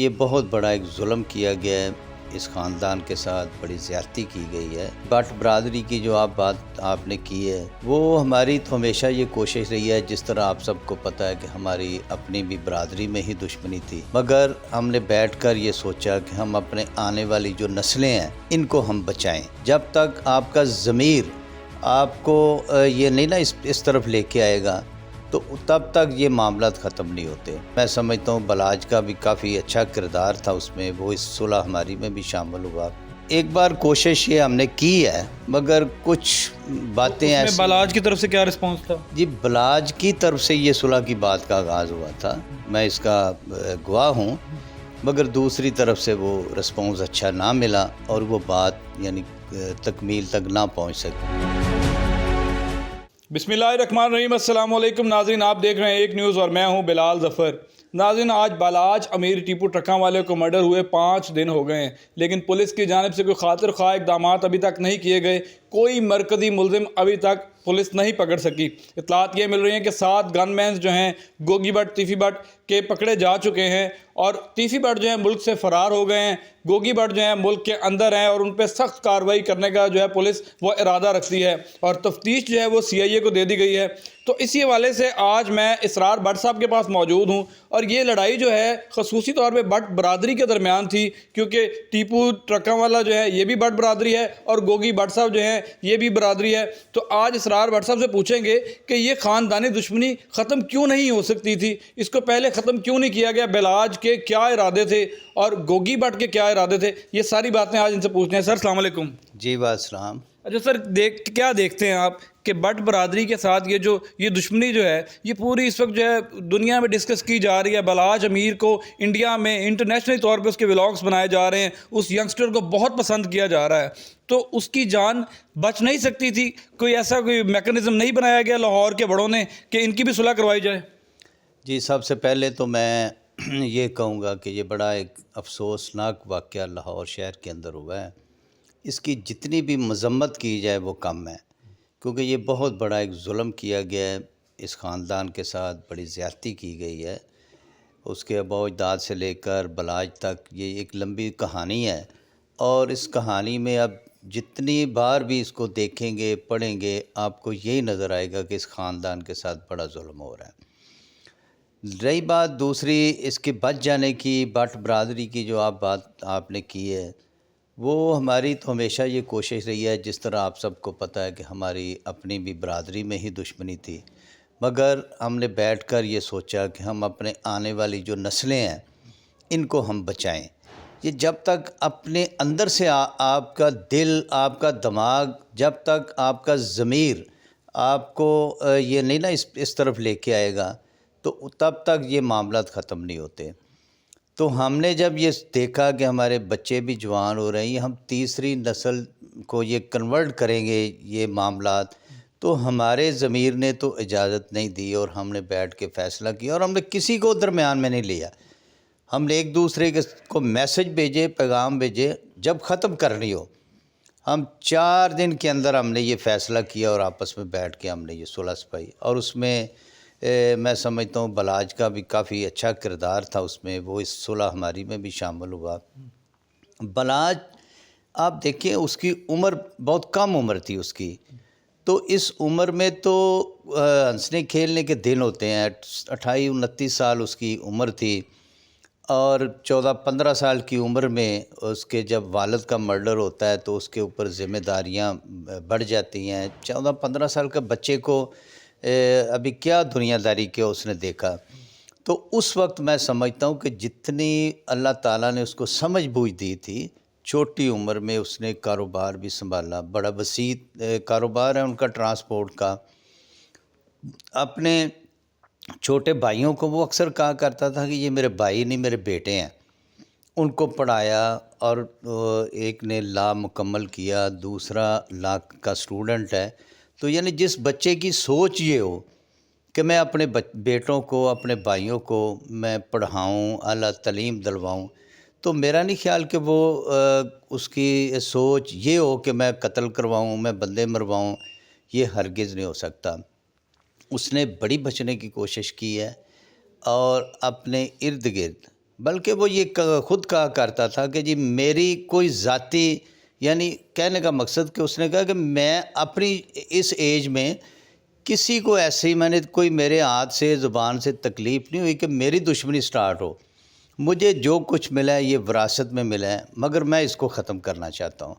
یہ بہت بڑا ایک ظلم کیا گیا ہے، اس خاندان کے ساتھ بڑی زیادتی کی گئی ہے۔ بٹ برادری کی جو بات آپ نے کی ہے، وہ ہماری تو ہمیشہ یہ کوشش رہی ہے، جس طرح آپ سب کو پتہ ہے کہ ہماری اپنی بھی برادری میں ہی دشمنی تھی، مگر ہم نے بیٹھ کر یہ سوچا کہ ہم اپنے آنے والی جو نسلیں ہیں ان کو ہم بچائیں۔ جب تک آپ کا ضمیر آپ کو یہ نہیں نا اس طرف لے کے آئے گا تو تب تک یہ معاملات ختم نہیں ہوتے۔ میں سمجھتا ہوں بلاج کا بھی کافی اچھا کردار تھا اس میں، وہ اس صلح ہماری میں بھی شامل ہوا۔ ایک بار کوشش یہ ہم نے کی ہے، مگر کچھ باتیں ایسی۔ بلاج کی طرف سے کیا رسپانس تھا؟ جی، بلاج کی طرف سے یہ صلح کی بات کا آغاز ہوا تھا، میں اس کا گواہ ہوں، مگر دوسری طرف سے وہ رسپانس اچھا نہ ملا اور وہ بات یعنی تکمیل تک نہ پہنچ سکی۔ بسم اللہ الرحمن الرحیم۔ السلام علیکم ناظرین، آپ دیکھ رہے ہیں ایک نیوز اور میں ہوں بلال ظفر۔ ناظرین، آج بالاج امیر ٹیپو ٹرکاں والے کو مرڈر ہوئے 5 دن ہو گئے ہیں، لیکن پولیس کی جانب سے کوئی خاطر خواہ اقدامات ابھی تک نہیں کیے گئے۔ کوئی مرکزی ملزم ابھی تک پولیس نہیں پکڑ سکی۔ اطلاعات یہ مل رہی ہیں کہ 7 گن مینز جو ہیں گوگی بٹ تیفی بٹ کے پکڑے جا چکے ہیں، اور تیفی بٹ جو ہیں ملک سے فرار ہو گئے ہیں، گوگی بٹ جو ہیں ملک کے اندر ہیں، اور ان پہ سخت کارروائی کرنے کا جو ہے پولیس وہ ارادہ رکھتی ہے، اور تفتیش جو ہے وہ CIA کو دے دی گئی ہے۔ تو اسی حوالے سے آج میں اسرار بٹ صاحب کے پاس موجود ہوں، اور یہ لڑائی جو ہے خصوصی طور پہ بٹ برادری کے درمیان تھی، کیونکہ ٹیپو ٹرکاں والا جو ہے یہ بھی بٹ برادری ہے اور گوگی بٹ صاحب جو ہیں یہ بھی برادری ہے۔ تو آج اسرار بٹ صاحب سے پوچھیں گے کہ یہ خاندانی دشمنی ختم کیوں نہیں ہو سکتی تھی، اس کو پہلے ختم کیوں نہیں کیا گیا، بلاج کے کیا ارادے تھے اور گوگی بٹ کے کیا ارادے تھے، یہ ساری باتیں آج ان سے پوچھتے ہیں۔ سر السلام علیکم۔ جی السلام۔ اچھا سر، کیا دیکھتے ہیں آپ کہ بٹ برادری کے ساتھ یہ دشمنی جو ہے یہ پوری اس وقت جو ہے دنیا میں ڈسکس کی جا رہی ہے؟ بلاج امیر کو انڈیا میں انٹرنیشنل طور پہ اس کے ولاگز بنائے جا رہے ہیں، اس ینگسٹر کو بہت پسند کیا جا رہا ہے، تو اس کی جان بچ نہیں سکتی تھی؟ کوئی ایسا کوئی میکنزم نہیں بنایا گیا لاہور کے بڑوں نے کہ ان کی بھی صلح کروائی جائے؟ جی، سب سے پہلے تو میں یہ کہوں گا کہ یہ بڑا ایک افسوسناک واقعہ لاہور شہر کے اندر ہوا ہے۔ اس کی جتنی بھی مذمت کی جائے وہ کم ہے، کیونکہ یہ بہت بڑا ایک ظلم کیا گیا ہے، اس خاندان کے ساتھ بڑی زیادتی کی گئی ہے۔ اس کے اباء و اجداد سے لے کر بلاج تک یہ ایک لمبی کہانی ہے، اور اس کہانی میں اب جتنی بار بھی اس کو دیکھیں گے پڑھیں گے آپ کو یہی نظر آئے گا کہ اس خاندان کے ساتھ بڑا ظلم ہو رہا ہے۔ رہی بات دوسری اس کے بچ جانے کی، بٹ برادری کی جو بات آپ نے کی ہے، وہ ہماری تو ہمیشہ یہ کوشش رہی ہے، جس طرح آپ سب کو پتہ ہے کہ ہماری اپنی بھی برادری میں ہی دشمنی تھی، مگر ہم نے بیٹھ کر یہ سوچا کہ ہم اپنے آنے والی جو نسلیں ہیں ان کو ہم بچائیں۔ یہ جب تک اپنے اندر سے آپ کا دل، آپ کا دماغ، جب تک آپ کا ضمیر آپ کو یہ نہیں نا اس طرف لے کے آئے گا تو تب تک یہ معاملات ختم نہیں ہوتے۔ تو ہم نے جب یہ دیکھا کہ ہمارے بچے بھی جوان ہو رہے ہیں، ہم تیسری نسل کو یہ کنورٹ کریں گے یہ معاملات، تو ہمارے ضمیر نے تو اجازت نہیں دی، اور ہم نے بیٹھ کے فیصلہ کیا، اور ہم نے کسی کو درمیان میں نہیں لیا۔ ہم نے ایک دوسرے کو میسج بھیجے، پیغام بھیجے، جب ختم کرنی ہو۔ ہم 4 دن کے اندر ہم نے یہ فیصلہ کیا اور آپس میں بیٹھ کے ہم نے یہ صلح سپائی، اور اس میں میں سمجھتا ہوں بلاج کا بھی کافی اچھا کردار تھا اس میں، وہ اس صلح ہماری میں بھی شامل ہوا۔ بلاج آپ دیکھیں اس کی عمر بہت کم عمر تھی اس کی، تو اس عمر میں تو ہنسنے کھیلنے کے دن ہوتے ہیں۔ 28-29 سال اس کی عمر تھی، اور 14-15 سال کی عمر میں اس کے جب والد کا مرڈر ہوتا ہے تو اس کے اوپر ذمہ داریاں بڑھ جاتی ہیں۔ 14-15 سال کا بچے کو ابھی کیا دنیا داری کے اس نے دیکھا، تو اس وقت میں سمجھتا ہوں کہ جتنی اللہ تعالیٰ نے اس کو سمجھ بوجھ دی تھی، چھوٹی عمر میں اس نے کاروبار بھی سنبھالا، بڑا وسیع کاروبار ہے ان کا ٹرانسپورٹ کا۔ اپنے چھوٹے بھائیوں کو وہ اکثر کہا کرتا تھا کہ یہ میرے بھائی نہیں، میرے بیٹے ہیں، ان کو پڑھایا، اور ایک نے لا مکمل کیا، دوسرا لا کا سٹوڈنٹ ہے۔ تو یعنی جس بچے کی سوچ یہ ہو کہ میں اپنے بیٹوں کو، اپنے بھائیوں کو میں پڑھاؤں، اعلیٰ تعلیم دلواؤں، تو میرا نہیں خیال کہ وہ اس کی سوچ یہ ہو کہ میں قتل کرواؤں، میں بندے مرواؤں، یہ ہرگز نہیں ہو سکتا۔ اس نے بڑی بچنے کی کوشش کی ہے، اور اپنے ارد گرد بلکہ وہ یہ خود کہا کرتا تھا کہ جی میری کوئی ذاتی، یعنی کہنے کا مقصد کہ اس نے کہا کہ میں اپنی اس ایج میں کسی کو ایسے ہی میں نے کوئی میرے ہاتھ سے زبان سے تکلیف نہیں ہوئی کہ میری دشمنی سٹارٹ ہو. مجھے جو کچھ ملا ہے یہ وراثت میں ملا ہے، مگر میں اس کو ختم کرنا چاہتا ہوں.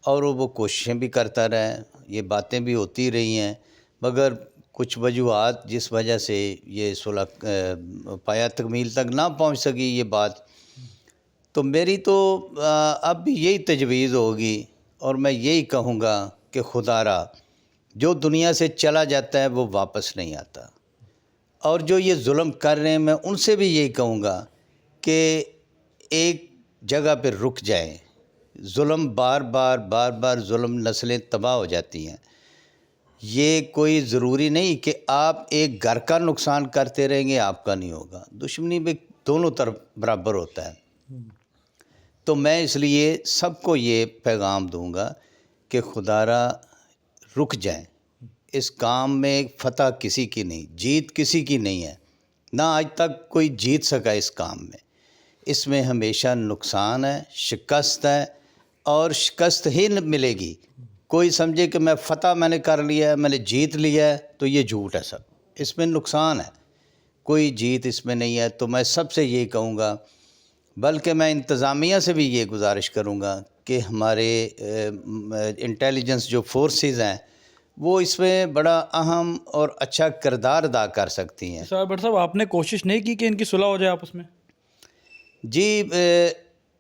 اور وہ کوششیں بھی کرتا رہا ہے، یہ باتیں بھی ہوتی رہی ہیں، مگر کچھ وجوہات جس وجہ سے یہ صلح پایا تکمیل تک نہ پہنچ سکی یہ بات. تو میری تو اب بھی یہی تجویز ہوگی اور میں یہی کہوں گا کہ خدا را جو دنیا سے چلا جاتا ہے وہ واپس نہیں آتا، اور جو یہ ظلم کر رہے ہیں میں ان سے بھی یہی کہوں گا کہ ایک جگہ پہ رک جائیں. ظلم بار بار ظلم نسلیں تباہ ہو جاتی ہیں. یہ کوئی ضروری نہیں کہ آپ ایک گھر کا نقصان کرتے رہیں گے آپ کا نہیں ہوگا. دشمنی میں دونوں طرف برابر ہوتا ہے. تو میں اس لیے سب کو یہ پیغام دوں گا کہ خدا را رک جائیں. اس کام میں فتح کسی کی نہیں، جیت کسی کی نہیں ہے، نہ آج تک کوئی جیت سکا اس کام میں. اس میں ہمیشہ نقصان ہے، شکست ہے، اور شکست ہی ملے گی. کوئی سمجھے کہ میں نے کر لیا ہے، میں نے جیت لیا ہے، تو یہ جھوٹ ہے سب. اس میں نقصان ہے، کوئی جیت اس میں نہیں ہے. تو میں سب سے یہی کہوں گا، بلکہ میں انتظامیہ سے بھی یہ گزارش کروں گا کہ ہمارے انٹیلیجنس جو فورسز ہیں وہ اس میں بڑا اہم اور اچھا کردار ادا کر سکتی ہیں. بٹ صاحب آپ نے کوشش نہیں کی کہ ان کی صلح ہو جائے آپس میں؟ جی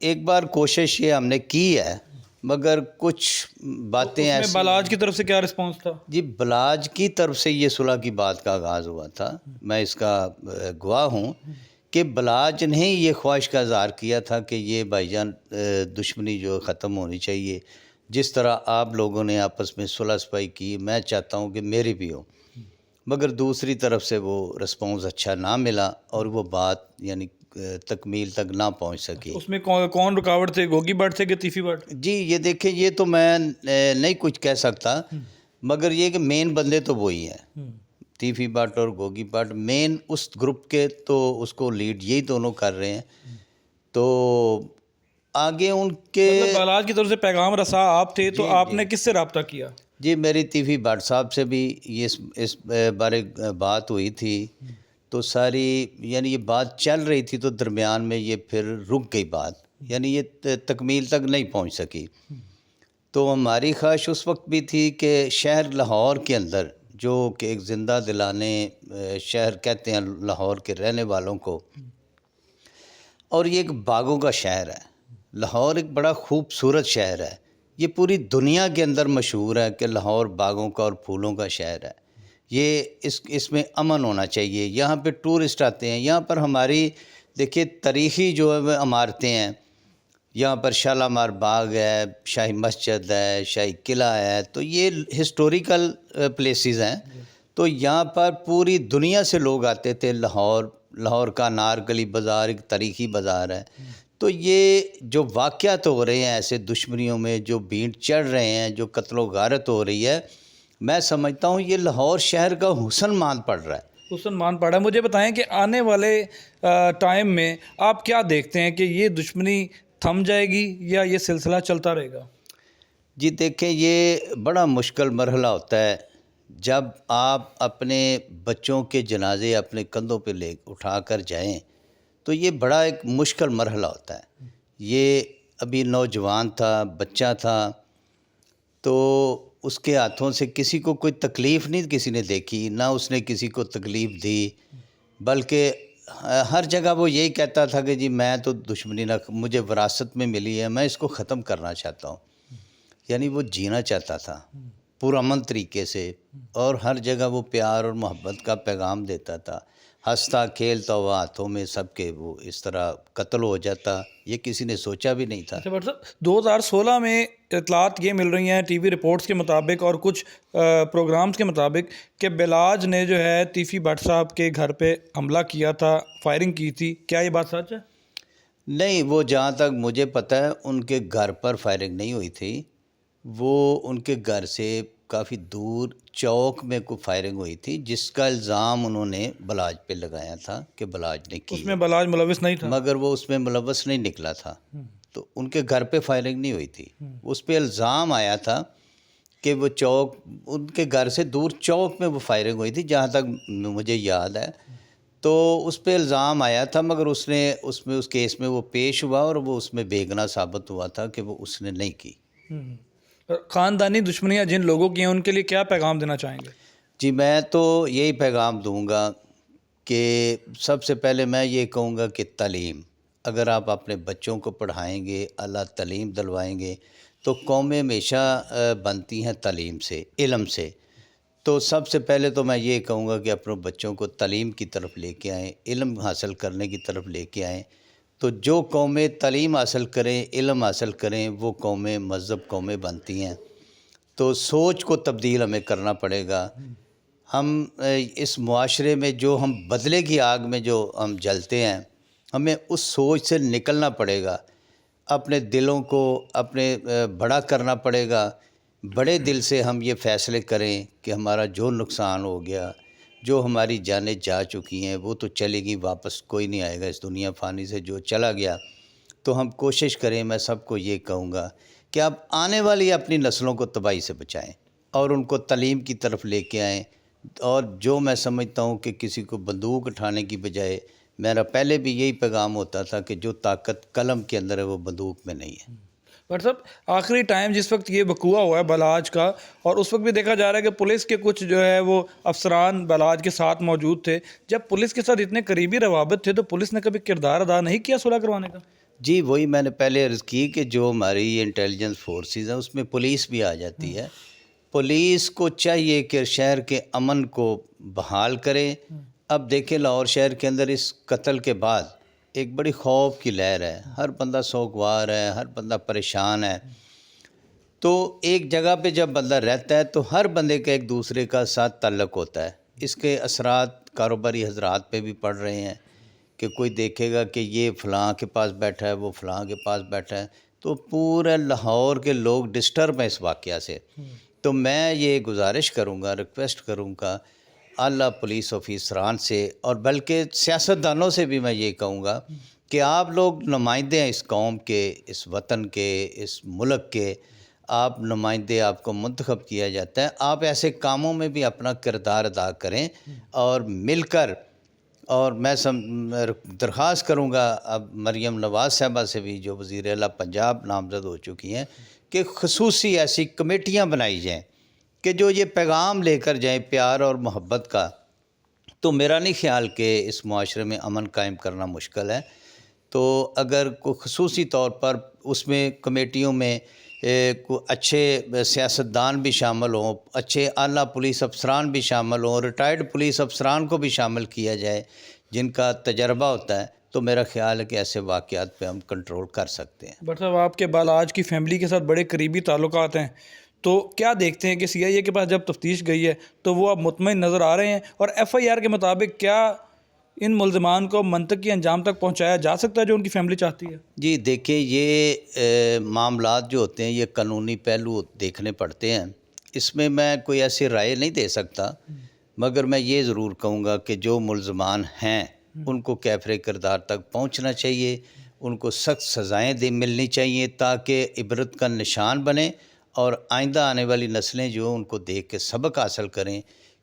ایک بار کوشش یہ ہم نے کی ہے، مگر کچھ باتیں ایسی. بلاج کی طرف سے کیا رسپانس تھا؟ جی بلاج کی طرف سے یہ صلح کی بات کا آغاز ہوا تھا. میں اس کا گواہ ہوں کہ بلاج نے یہ خواہش کا اظہار کیا تھا کہ یہ بھائی جان دشمنی جو ختم ہونی چاہیے. جس طرح آپ لوگوں نے آپس میں صلح صفائی کی میں چاہتا ہوں کہ میری بھی ہو. مگر دوسری طرف سے وہ رسپانس اچھا نہ ملا اور وہ بات یعنی تکمیل تک نہ پہنچ سکی. اس میں کون رکاوٹ تھے، گوگی بٹ تھے کہ تیفی بٹ؟ جی یہ دیکھیں یہ تو میں نہیں کچھ کہہ سکتا، مگر یہ کہ مین بندے تو وہی ہیں، تیفی بٹ اور گوگی بٹ مین اس گروپ کے، تو اس کو لیڈ یہی دونوں کر رہے ہیں. تو آگے ان کے بلاج کی طرف سے پیغام رساں آپ تھے، تو آپ نے کس سے رابطہ کیا؟ جی میری تیفی بٹ صاحب سے بھی اس بارے بات ہوئی تھی. تو ساری یعنی یہ بات چل رہی تھی، تو درمیان میں یہ پھر رک گئی بات، یعنی یہ تکمیل تک نہیں پہنچ سکی. تو ہماری خواہش اس وقت بھی تھی کہ شہر لاہور کے اندر جو کہ ایک زندہ دلانے شہر کہتے ہیں لاہور کے رہنے والوں کو، اور یہ ایک باغوں کا شہر ہے. لاہور ایک بڑا خوبصورت شہر ہے. یہ پوری دنیا کے اندر مشہور ہے کہ لاہور باغوں کا اور پھولوں کا شہر ہے. یہ اس میں امن ہونا چاہیے. یہاں پہ ٹورسٹ آتے ہیں، یہاں پر ہماری دیکھیے تاریخی جو ہے عمارتیں ہیں. یہاں پر شالامار باغ ہے، شاہی مسجد ہے، شاہی قلعہ ہے. تو یہ ہسٹوریکل پلیسز ہیں. تو یہاں پر پوری دنیا سے لوگ آتے تھے. لاہور کا نارگلی بازار ایک تاریخی بازار ہے. تو یہ جو واقعات ہو رہے ہیں ایسے دشمنیوں میں، جو بھینٹ چڑھ رہے ہیں، جو قتل و غارت ہو رہی ہے، میں سمجھتا ہوں یہ لاہور شہر کا حسن مان پڑ رہا ہے. حسن مان پڑا ہے. مجھے بتائیں کہ آنے والے ٹائم میں آپ کیا دیکھتے ہیں کہ یہ دشمنی تھم جائے گی یا یہ سلسلہ چلتا رہے گا؟ جی دیکھیں یہ بڑا مشکل مرحلہ ہوتا ہے جب آپ اپنے بچوں کے جنازے اپنے کندھوں پہ اٹھا کر جائیں. تو یہ بڑا ایک مشکل مرحلہ ہوتا ہے. یہ ابھی نوجوان تھا، بچہ تھا، تو اس کے ہاتھوں سے کسی کو کوئی تکلیف نہیں کسی نے دیکھی، نہ اس نے کسی کو تکلیف دی. بلکہ ہر جگہ وہ یہی کہتا تھا کہ جی میں تو دشمنی نہ مجھے وراثت میں ملی ہے، میں اس کو ختم کرنا چاہتا ہوں. یعنی وہ جینا چاہتا تھا پرامن طریقے سے، اور ہر جگہ وہ پیار اور محبت کا پیغام دیتا تھا. ہنستا کھیلتا ہوا ہاتھوں میں سب کے وہ اس طرح قتل ہو جاتا، یہ کسی نے سوچا بھی نہیں تھا. اچھا بٹ صاحب 2016 میں اطلاعات یہ مل رہی ہیں ٹی وی رپورٹس کے مطابق اور کچھ پروگرامز کے مطابق کہ بلاج نے جو ہے تیفی بٹ صاحب کے گھر پہ حملہ کیا تھا، فائرنگ کی تھی. کیا یہ بات سچ ہے؟ نہیں، وہ جہاں تک مجھے پتہ ہے ان کے گھر پر فائرنگ نہیں ہوئی تھی. وہ ان کے گھر سے کافی دور چوک میں کوئی فائرنگ ہوئی تھی جس کا الزام انہوں نے بلاج پہ لگایا تھا کہ بلاج نے کی اس میں بلاج ملوث نہیں تھا، مگر وہ اس میں ملوث نہیں نکلا تھا. تو ان کے گھر پہ فائرنگ نہیں ہوئی تھی. اس پہ الزام آیا تھا کہ وہ چوک ان کے گھر سے دور چوک میں وہ فائرنگ ہوئی تھی جہاں تک مجھے یاد ہے. تو اس پہ الزام آیا تھا مگر اس نے اس کیس میں وہ پیش ہوا اور وہ اس میں بے گناہ ثابت ہوا تھا کہ وہ اس نے نہیں کی. خاندانی دشمنیاں جن لوگوں کی ہیں ان کے لیے کیا پیغام دینا چاہیں گے؟ جی میں تو یہی پیغام دوں گا کہ سب سے پہلے میں یہ کہوں گا کہ تعلیم، اگر آپ اپنے بچوں کو پڑھائیں گے، اعلیٰ تعلیم دلوائیں گے تو قومیں ہمیشہ بنتی ہیں تعلیم سے، علم سے. تو سب سے پہلے تو میں یہ کہوں گا کہ اپنے بچوں کو تعلیم کی طرف لے کے آئیں، علم حاصل کرنے کی طرف لے کے آئیں. تو جو قومیں تعلیم حاصل کریں، علم حاصل کریں، وہ قومیں مہذب قومیں بنتی ہیں. تو سوچ کو تبدیل ہمیں کرنا پڑے گا. ہم اس معاشرے میں جو ہم بدلے کی آگ میں جو ہم جلتے ہیں، ہمیں اس سوچ سے نکلنا پڑے گا. اپنے دلوں کو اپنے بڑا کرنا پڑے گا. بڑے دل سے ہم یہ فیصلے کریں کہ ہمارا جو نقصان ہو گیا، جو ہماری جانیں جا چکی ہیں وہ تو چلے گی، واپس کوئی نہیں آئے گا اس دنیا فانی سے. جو چلا گیا تو ہم کوشش کریں، میں سب کو یہ کہوں گا کہ آپ آنے والی اپنی نسلوں کو تباہی سے بچائیں اور ان کو تعلیم کی طرف لے کے آئیں. اور جو میں سمجھتا ہوں کہ کسی کو بندوق اٹھانے کی بجائے، میرا پہلے بھی یہی پیغام ہوتا تھا کہ جو طاقت قلم کے اندر ہے وہ بندوق میں نہیں ہے. ڈاکٹر صاحب، آخری ٹائم جس وقت یہ وقوع ہوا ہے بلاج کا، اور اس وقت بھی دیکھا جا رہا ہے کہ پولیس کے کچھ جو ہے وہ افسران بلاج کے ساتھ موجود تھے. جب پولیس کے ساتھ اتنے قریبی روابط تھے تو پولیس نے کبھی کردار ادا نہیں کیا صلح کروانے کا؟ جی وہی میں نے پہلے عرض کی کہ جو ہماری انٹیلیجنس فورسز ہیں اس میں پولیس بھی آ جاتی ہے. پولیس کو چاہیے کہ شہر کے امن کو بحال کرے. اب دیکھیں لاہور شہر کے اندر اس قتل کے بعد ایک بڑی خوف کی لہر ہے، ہر بندہ سوگوار ہے، ہر بندہ پریشان ہے. تو ایک جگہ پہ جب بندہ رہتا ہے تو ہر بندے کا ایک دوسرے کا ساتھ تعلق ہوتا ہے. اس کے اثرات کاروباری حضرات پہ بھی پڑ رہے ہیں کہ کوئی دیکھے گا کہ یہ فلاں کے پاس بیٹھا ہے، وہ فلاں کے پاس بیٹھا ہے، تو پورے لاہور کے لوگ ڈسٹرب ہیں اس واقعہ سے. تو میں یہ گزارش کروں گا، ریکویسٹ کروں گا اعلیٰ پولیس آفیسران سے اور بلکہ سیاستدانوں سے بھی میں یہ کہوں گا کہ آپ لوگ نمائندے ہیں اس قوم کے، اس وطن کے، اس ملک کے. آپ نمائندے، آپ کو منتخب کیا جاتا ہے. آپ ایسے کاموں میں بھی اپنا کردار ادا کریں اور مل کر. اور میں درخواست کروں گا اب مریم نواز صاحبہ سے بھی، جو وزیر اعلیٰ پنجاب نامزد ہو چکی ہیں، کہ خصوصی ایسی کمیٹیاں بنائی جائیں کہ جو یہ پیغام لے کر جائیں پیار اور محبت کا. تو میرا نہیں خیال کہ اس معاشرے میں امن قائم کرنا مشکل ہے. تو اگر کوئی خصوصی طور پر اس میں کمیٹیوں میں کوئی اچھے سیاستدان بھی شامل ہوں، اچھے اعلیٰ پولیس افسران بھی شامل ہوں، ریٹائرڈ پولیس افسران کو بھی شامل کیا جائے جن کا تجربہ ہوتا ہے، تو میرا خیال ہے کہ ایسے واقعات پہ ہم کنٹرول کر سکتے ہیں. ڈاکٹر صاحب، آپ کے بلاج کی فیملی کے ساتھ بڑے قریبی تعلقات ہیں، تو کیا دیکھتے ہیں کہ سی آئی اے کے پاس جب تفتیش گئی ہے تو وہ اب مطمئن نظر آ رہے ہیں؟ اور ایف آئی آر کے مطابق کیا ان ملزمان کو منطقی انجام تک پہنچایا جا سکتا ہے جو ان کی فیملی چاہتی ہے؟ جی دیکھیں، یہ معاملات جو ہوتے ہیں یہ قانونی پہلو دیکھنے پڑتے ہیں. اس میں میں کوئی ایسی رائے نہیں دے سکتا، مگر میں یہ ضرور کہوں گا کہ جو ملزمان ہیں ان کو کیفر کردار تک پہنچنا چاہیے، ان کو سخت سزائیں ملنی چاہیے تاکہ عبرت کا نشان بنے اور آئندہ آنے والی نسلیں جو ان کو دیکھ کے سبق حاصل کریں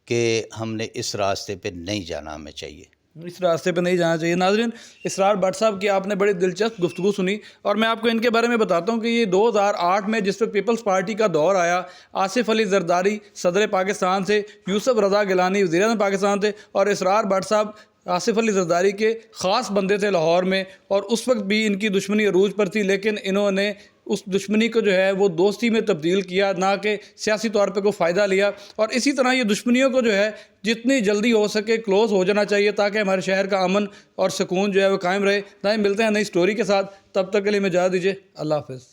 کہ ہم نے اس راستے پہ نہیں جانا، ہمیں چاہیے اس راستے پہ نہیں جانا چاہیے. ناظرین، اسرار بٹ صاحب کی آپ نے بڑی دلچسپ گفتگو سنی، اور میں آپ کو ان کے بارے میں بتاتا ہوں کہ یہ 2008 میں جس وقت پیپلز پارٹی کا دور آیا، آصف علی زرداری صدر پاکستان سے، یوسف رضا گیلانی وزیر اعظم پاکستان تھے، اور اسرار بٹ صاحب آصف علی زرداری کے خاص بندے تھے لاہور میں، اور اس وقت بھی ان کی دشمنی عروج پر تھی، لیکن انہوں نے اس دشمنی کو جو ہے وہ دوستی میں تبدیل کیا، نہ کہ سیاسی طور پہ کوئی فائدہ لیا. اور اسی طرح یہ دشمنیوں کو جو ہے جتنی جلدی ہو سکے کلوز ہو جانا چاہیے تاکہ ہمارے شہر کا امن اور سکون جو ہے وہ قائم رہے. ملتے ہیں نئی سٹوری کے ساتھ، تب تک کے لیے میں اجازت دیجیے. اللہ حافظ.